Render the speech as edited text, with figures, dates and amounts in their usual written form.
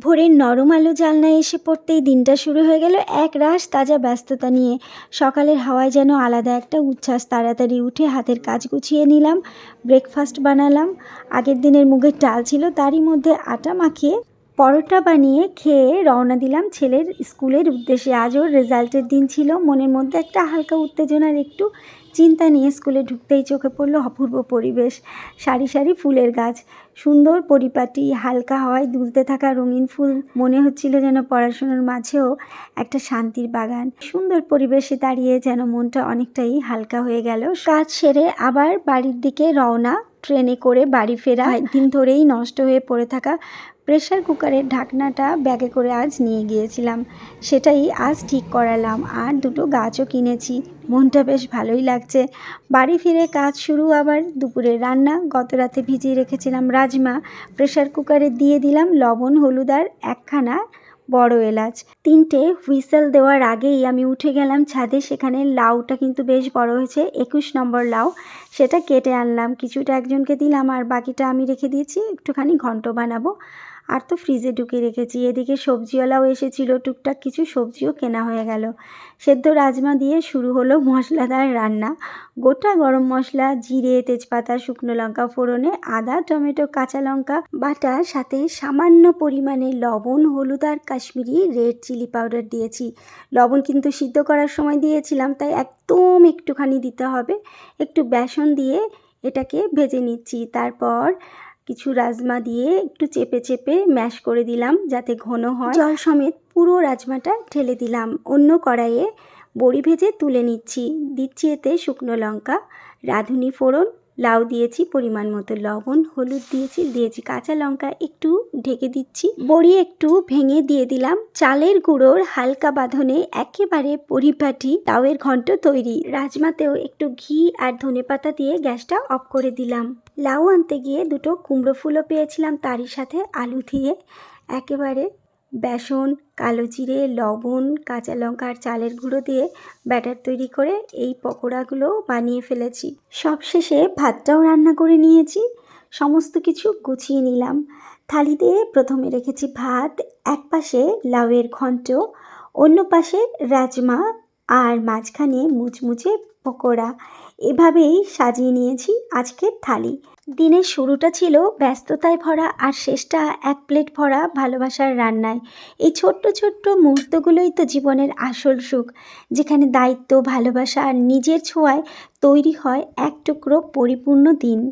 ভোরের নরম আলো জানলায় এসে পড়তেই দিনটা শুরু হয়ে গেল একরাশ তাজা ব্যস্ততা নিয়ে। সকালের হাওয়ায় যেন আলাদা একটা উচ্ছ্বাস। তাড়াতাড়ি উঠে হাতের কাজ গুছিয়ে নিলাম, ব্রেকফাস্ট বানালাম। আগের দিনের মুগের ডাল ছিল, তারই মধ্যে আটা মাখিয়ে পরোটা বানিয়ে খেয়ে রওনা দিলাম ছেলের স্কুলের উদ্দেশ্যে। আজ ওর রেজাল্টের দিন ছিল, মনের মধ্যে একটা হালকা উত্তেজনার একটু চিন্তা নিয়ে স্কুলে ঢুকতেই চোখে পড়ল অপূর্ব পরিবেশ। সারি সারি ফুলের গাছ, সুন্দর পরিপাটি, হালকা হাওয়ায় দুলতে থাকা রঙিন ফুল। মনে হচ্ছিল যেন পড়াশোনার মাঝেও একটা শান্তির বাগান। সুন্দর পরিবেশে দাঁড়িয়ে যেন মনটা অনেকটাই হালকা হয়ে গেল। কাজ সেরে আবার বাড়ির দিকে রওনা। ট্রেনে করে বাড়ি ফেরা। একদিন ধরেই নষ্ট হয়ে পড়ে থাকা প্রেসার কুকারের ঢাকনাটা ব্যাগে করে আজ নিয়ে গিয়েছিলাম, সেটাই আজ ঠিক করালাম। আর দুটো গাছও কিনেছি, মনটা বেশ ভালোই লাগছে। বাড়ি ফিরে কাজ শুরু। আবার দুপুরে রান্না। গত রাতে ভিজিয়ে রেখেছিলাম রাজমা, প্রেসার কুকারে দিয়ে দিলাম লবণ, হলুদ আর একখানা বড় এলাচ। 3টে হুইসেল দেওয়ার আগেই আমি উঠে গেলাম ছাদে। সেখানে লাউটা কিন্তু বেশ বড় হয়েছে, 21 নম্বর লাউ। সেটা কেটে আনলাম, কিছুটা একজনকে দিলাম আর বাকিটা আমি রেখে দিয়েছি, একটুখানি ঘন্ট বানাবো। আর তো ফ্রিজে ঢুকে রেখেছি। এদিকে সবজিওয়ালাও এসেছিল, টুকটাক কিছু সবজিও কেনা হয়ে গেল। সেদ্ধ রাজমা দিয়ে শুরু হলো মশলাদার রান্না। গোটা গরম মশলা, জিরে, তেজপাতা, শুকনো লঙ্কা ফোড়নে, আদা, টমেটো, কাঁচা লঙ্কা বাটা, সাথে সামান্য পরিমাণে লবণ, হলুদ আর কাশ্মীরি রেড চিলি পাউডার দিয়েছি। লবণ কিন্তু সিদ্ধ করার সময় দিয়েছিলাম, তাই একদম একটুখানি দিতে হবে। একটু বেসন দিয়ে এটাকে ভেজে নিচ্ছি। তারপর কিছু রাজমা দিয়ে একটু চেপে চেপে ম্যাশ করে দিলাম যাতে ঘন হয়। জল সমেত পুরো রাজমাটা ঢেলে দিলাম। অন্য কড়াইয়ে বড়ি ভেজে তুলে নিচ্ছি। দিচ্ছি এতে শুকনো লঙ্কা, রাঁধুনি ফোড়ন, লাউ দিয়েছি, পরিমাণ মতো লবণ, হলুদ দিয়েছি কাঁচা লঙ্কা, একটু ঢেকে দিচ্ছি। বড়ি একটু ভেঙে দিয়ে দিলাম। চালের গুঁড়োর হালকা বাঁধনে একেবারে পরিপাটি লাউয়ের ঘন্ট তৈরি। রাজমাতেও একটু ঘি আর ধনেপাতা দিয়ে গ্যাসটা অফ করে দিলাম। লাউ আনতে গিয়ে দুটো কুমড়ো ফুলও পেয়েছিলাম, তারই সাথে আলু দিয়ে একেবারে বেসন, কালো জিরে, লবণ, কাঁচা লঙ্কা আর চালের গুঁড়ো দিয়ে ব্যাটার তৈরি করে এই পকোড়াগুলো বানিয়ে ফেলেছি। সবশেষে ভাতটাও রান্না করে নিয়েছি। সমস্ত কিছু গুছিয়ে নিলাম। থালিতে প্রথমে রেখেছি ভাত, এক পাশে লাউয়ের ঘন্ট, অন্য পাশে রাজমা আর মাঝখানে মুচমুচে পকোড়া। এভাবেই সাজিয়ে নিয়েছি আজকের থালি। দিনের শুরুটা ছিল ব্যস্ততায় ভরা আর শেষটা এক প্লেট ভরা ভালোবাসার রান্নায়। এই ছোট্ট ছোট্ট মুহূর্তগুলোই তো জীবনের আসল সুখ, যেখানে দায়িত্ব, ভালোবাসা আর নিজের ছোঁয়ায় তৈরি হয় এক টুকরো পরিপূর্ণ দিন।